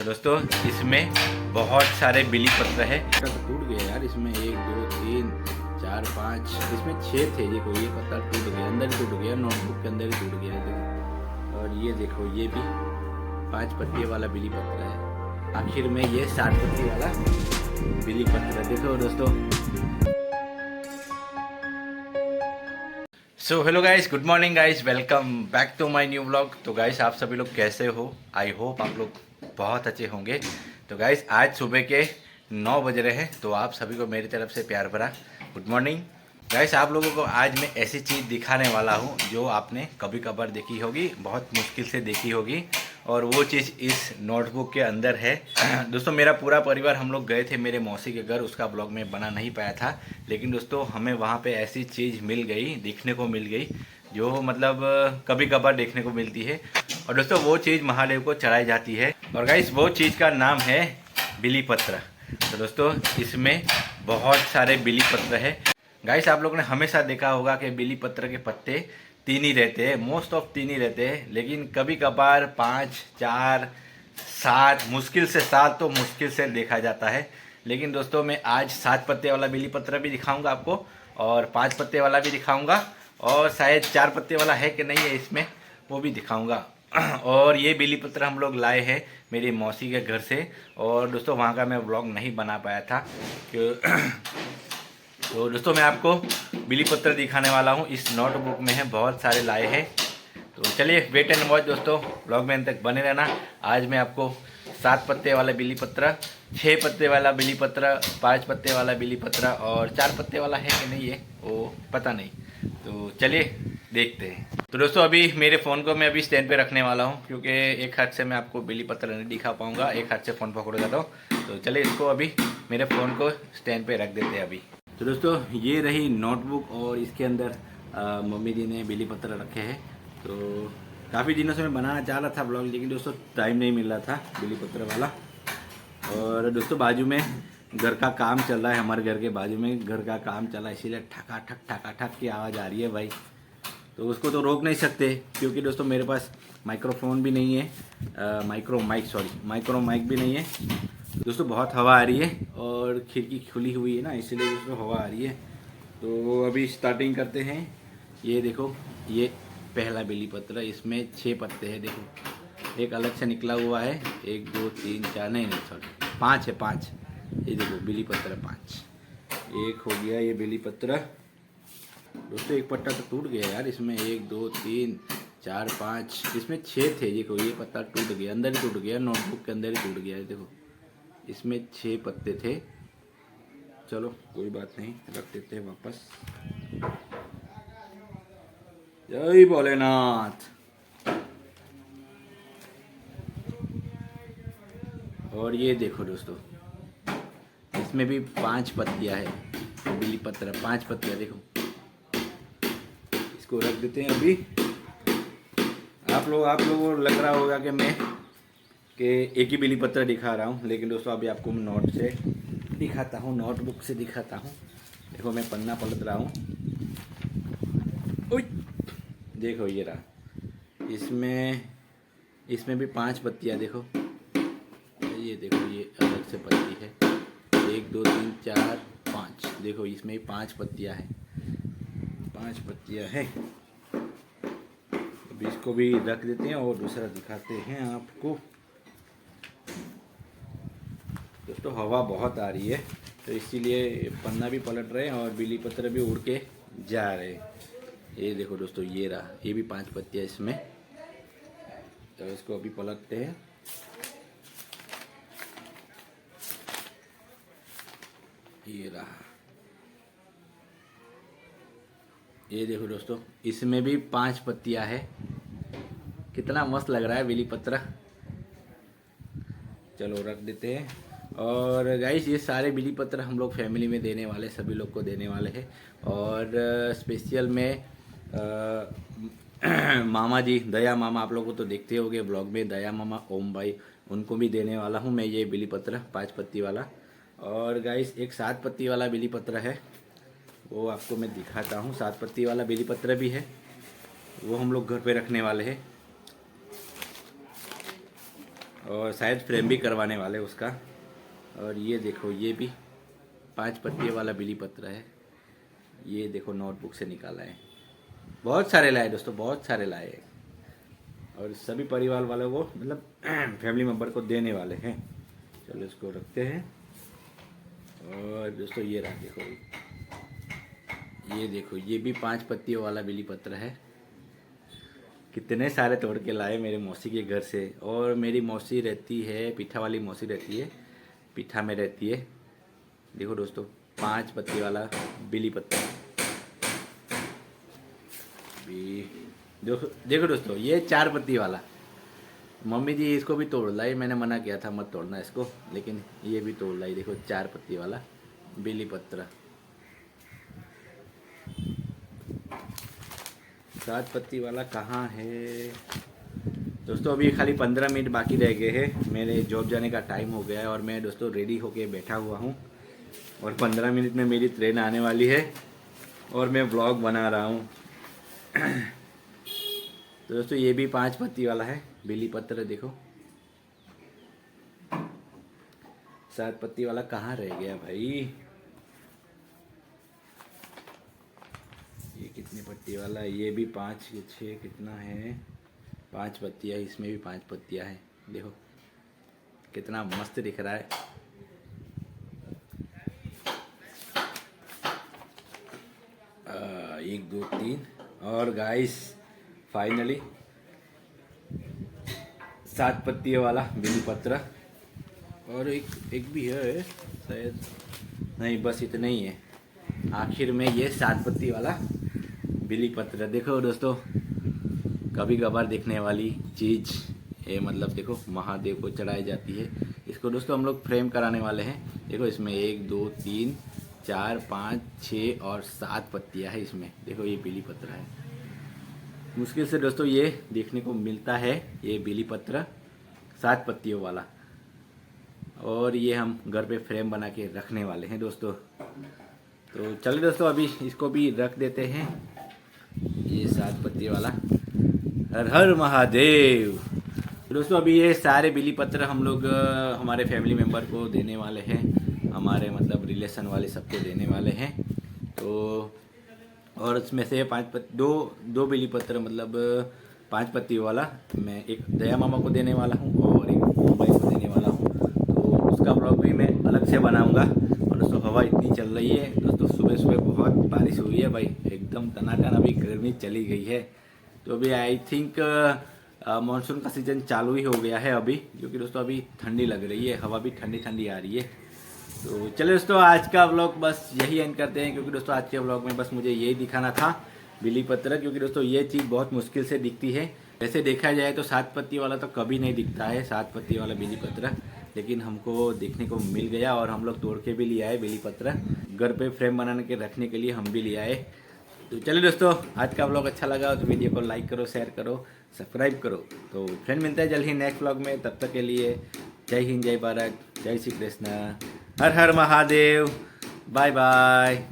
दोस्तों इसमें बहुत सारे बिली पत्र है। टूट गया यार, इसमें 1 2 3 4 5 इसमें 6 थे। देखो ये पत्ता टूट गया, अंदर ही टूट गया, नोटबुक के अंदर ही टूट गया। देखो और ये देखो ये भी 5 पत्ती वाला बिली पत्र है। आखिर में ये 60 पत्ती वाला बिली पत्र। देखो दोस्तों, so hello guys, good morning guys, welcome back to my new vlog. तो गाइस आप सभी लोग कैसे हो? आई होप आप लोग बहुत अच्छे होंगे। तो गाइस आज सुबह के 9 बज रहे हैं, तो आप सभी को मेरी तरफ से प्यार भरा गुड मॉर्निंग। गाइस आप लोगों को आज मैं ऐसी चीज़ दिखाने वाला हूँ जो आपने कभी कभार देखी होगी, बहुत मुश्किल से देखी होगी, और वो चीज़ इस नोटबुक के अंदर है। दोस्तों मेरा पूरा परिवार हम लोग गए थे मेरे मौसी के घर, उसका ब्लॉग में बना नहीं पाया था, लेकिन दोस्तों हमें वहाँ पे ऐसी चीज़ मिल गई, देखने को मिल गई जो मतलब कभी कभार देखने को मिलती है। और दोस्तों वो चीज़ महादेव को चढ़ाई जाती है, और गाइस वो चीज़ का नाम है बिली पत्र। तो दोस्तों इसमें बहुत सारे बिली पत्र है। गाइस आप लोगों ने हमेशा देखा होगा कि बिली पत्र के पत्ते 3 ही रहते हैं, मोस्ट ऑफ 3 ही रहते हैं, लेकिन कभी कभार 5 4 7, मुश्किल से 7 तो मुश्किल से देखा जाता है। लेकिन दोस्तों मैं आज 7 पत्ते वाला बिली पत्र भी दिखाऊंगा आपको, और 5 पत्ते वाला भी दिखाऊंगा, और शायद 4 पत्ते वाला है कि नहीं है इसमें वो भी दिखाऊंगा। और ये बेली पत्र हम लोग लाए हैं मेरी मौसी के घर से, और दोस्तों वहाँ का मैं व्लॉग नहीं बना पाया था तो दोस्तों मैं आपको बिली पत्र दिखाने वाला हूँ। इस नोटबुक में है, बहुत सारे लाए हैं। तो चलिए वेट एंड वॉच दोस्तों, व्लॉग में अंत तक बने रहना। आज मैं आपको 7 पत्ते वाला बिली पत्र, 6 पत्ते वाला बिली पत्र, 5 पत्ते वाला बिली पत्र, और 4 पत्ते वाला है कि नहीं है वो पता नहीं। तो चलिए देखते हैं। तो दोस्तों अभी मेरे फ़ोन को मैं अभी स्टैंड पे रखने वाला हूँ, क्योंकि एक हाथ से मैं आपको बिली पत्र नहीं दिखा पाऊँगा, एक हाथ से फ़ोन पकड़ जाता हूँ। तो चलिए इसको अभी मेरे फ़ोन को स्टैंड पे रख देते हैं अभी। तो दोस्तों ये रही नोटबुक, और इसके अंदर मम्मी जी ने बिली पत्र रखे हैं। तो काफ़ी दिनों से मैं बनाना चाह रहा था ब्लॉग, लेकिन दोस्तों टाइम नहीं मिल रहा था बिली पत्र वाला। और दोस्तों बाजू में घर का काम चल रहा है, हमारे घर के बाजू में घर का काम चल रहा है, इसीलिए ठका ठक की आवाज़ आ रही है भाई। तो उसको तो रोक नहीं सकते, क्योंकि दोस्तों मेरे पास माइक्रोफोन भी नहीं है, माइक्रो माइक भी नहीं है। दोस्तों बहुत हवा आ रही है, और खिड़की खुली हुई है ना, इसीलिए दोस्तों हवा आ रही है। तो अभी स्टार्टिंग करते हैं। ये देखो ये पहला बिली पत्र, इसमें 6 पत्ते हैं। देखो एक अलग से निकला हुआ है, 1 2 3 4 नहीं सॉरी 5 है, 5। ये देखो बिली पत्र 5, एक हो गया ये बिली पत्र। दोस्तों एक पत्ता तो टूट गया यार, इसमें 1 2 3 4 5 इसमें 6 थे। देखो ये पत्ता टूट गया, अंदर ही टूट गया, नोटबुक के अंदर ही टूट गया है। देखो इसमें 6 पत्ते थे। चलो कोई बात नहीं, रख देते हैं वापस। जय भोलेनाथ। और ये देखो दोस्तों इसमें भी 5 पत्तियां है, बिली पत्र 5 पत्तियां। देखो इसको रख देते हैं अभी। आप लोगों को लग रहा होगा कि एक ही बिली पत्र दिखा रहा हूँ, लेकिन दोस्तों अभी आपको मैं नोट से दिखाता हूँ, नोटबुक से दिखाता हूँ। देखो मैं पन्ना पलट रहा हूँ। देखो ये रहा, इसमें भी 5 पत्तियाँ। देखो ये देखो ये अलग से पत्ती है, 1 2 3 4 5। देखो इसमें 5 पत्तियाँ हैं, 5 पत्तियाँ हैं। अभी इसको भी रख देते हैं और दूसरा दिखाते हैं आपको। दोस्तों हवा बहुत आ रही है, तो इसीलिए पन्ना भी पलट रहे हैं और बिली पत्र भी उड़ के जा रहे हैं। ये देखो दोस्तों ये रहा, ये भी 5 पत्तियाँ इसमें। तो इसको अभी पलटते हैं। ये रहा, ये देखो दोस्तों इसमें भी 5 पत्तियाँ है। कितना मस्त लग रहा है बिली पत्र। चलो रख देते हैं। और गाइस ये सारे बिली पत्र हम लोग फैमिली में देने वाले, सभी लोग को देने वाले हैं। और स्पेशल में मामा जी, दया मामा, आप लोगों को तो देखते होंगे ब्लॉग में, दया मामा, ओम भाई, उनको भी देने वाला हूँ मैं ये बिली पत्र 5 पत्ती वाला। और गाइस एक 7 पत्ती वाला बिली पत्र है, वो आपको मैं दिखाता हूँ। 7 पत्ती वाला बिली पत्र भी है, वो हम लोग घर पे रखने वाले हैं। और शायद फ्रेम भी करवाने वाले उसका। और ये देखो ये भी 5 पत्ती वाला बिली पत्र है। ये देखो नोटबुक से निकाला है। बहुत सारे लाए दोस्तों, बहुत सारे लाए और सभी परिवार वालों को मतलब फैमिली मेम्बर को देने वाले हैं। चलो इसको रखते हैं। और दोस्तों ये रहा देखो, ये देखो ये भी 5 पत्तियों वाला बिली पत्र है। कितने सारे तोड़ के लाए मेरे मौसी के घर से। और मेरी मौसी रहती है, पीठा वाली मौसी रहती है, पीठा में रहती है। देखो दोस्तों 5 पत्ती वाला बिली पत्र। देखो दोस्तों ये 4 पत्ती वाला। मम्मी जी इसको भी तोड़ लाई, मैंने मना किया था मत तोड़ना इसको, लेकिन ये भी तोड़ लाई। देखो 4 पत्ती वाला बिली पत्र। 7 पत्ती वाला कहाँ है दोस्तों? अभी खाली 15 मिनट बाकी रह गए हैं, मेरे जॉब जाने का टाइम हो गया है और मैं दोस्तों रेडी होके बैठा हुआ हूँ और 15 मिनट में मेरी ट्रेन आने वाली है और मैं व्लॉग बना रहा हूँ। तो दोस्तों ये भी 5 पत्ती वाला है बिली पत्र। देखो 7 पत्ती वाला कहाँ रह गया भाई? ये कितनी पत्ती वाला? ये भी 5 6 कितना है? 5 पत्तियाँ, इसमें भी 5 पत्तियाँ हैं। देखो कितना मस्त दिख रहा है। एक दो तीन और गाइस फाइनली 7 पत्तियों वाला बिली पत्र। और एक भी है शायद, नहीं बस इतना ही है। आखिर में ये 7 पत्ती वाला बिली पत्र। देखो दोस्तों कभी कभार देखने वाली चीज़ ये, मतलब देखो महादेव को चढ़ाई जाती है। इसको दोस्तों हम लोग फ्रेम कराने वाले हैं। देखो इसमें 1 2 3 4 5 6 और 7 पत्तियां है इसमें। देखो ये बिली पत्र है। मुश्किल से दोस्तों ये देखने को मिलता है, ये बिली पत्र 7 पत्तियों वाला। और ये हम घर पे फ्रेम बना के रखने वाले हैं दोस्तों। तो चलिए दोस्तों अभी इसको भी रख देते हैं, ये 7 पत्ती वाला। हर हर महादेव। दोस्तों अभी ये सारे बिली पत्र हम लोग हमारे फैमिली मेम्बर को देने वाले हैं, हमारे मतलब रिलेशन वाले सबको देने वाले हैं। तो और उसमें से दो बिली पत्र मतलब 5 पत्ती वाला मैं एक दया मामा को देने वाला हूँ और एक भाई को देने वाला हूँ। तो उसका ब्लॉग भी मैं अलग से बनाऊँगा। और दोस्तों हवा इतनी चल रही है दोस्तों, सुबह सुबह बहुत बारिश हुई है भाई, एकदम टनाटन अभी गर्मी चली गई है। तो अभी आई थिंक मानसून का सीज़न चालू ही हो गया है अभी, क्योंकि दोस्तों अभी ठंडी लग रही है, हवा भी ठंडी ठंडी आ रही है। तो चलिए दोस्तों आज का व्लॉग बस यही एंड करते हैं, क्योंकि दोस्तों आज के व्लॉग में बस मुझे यही दिखाना था बिली पत्र। क्योंकि दोस्तों ये चीज़ बहुत मुश्किल से दिखती है। वैसे देखा जाए तो 7 पत्ती वाला तो कभी नहीं दिखता है, 7 पत्ती वाला बिली पत्र, लेकिन हमको देखने को मिल गया और हम लोग तोड़ के भी ले आए बिली पत्र। घर पे फ्रेम बनाने के रखने के लिए हम भी ले आए। तो चलिए दोस्तों आज का व्लॉग अच्छा लगा तो वीडियो को लाइक करो, शेयर करो, सब्सक्राइब करो। तो फ्रेंड मिलते हैं जल्द ही नेक्स्ट व्लॉग में। तब तक के लिए जय हिंद, जय भारत, जय श्री कृष्ण, हर हर महादेव, बाय बाय।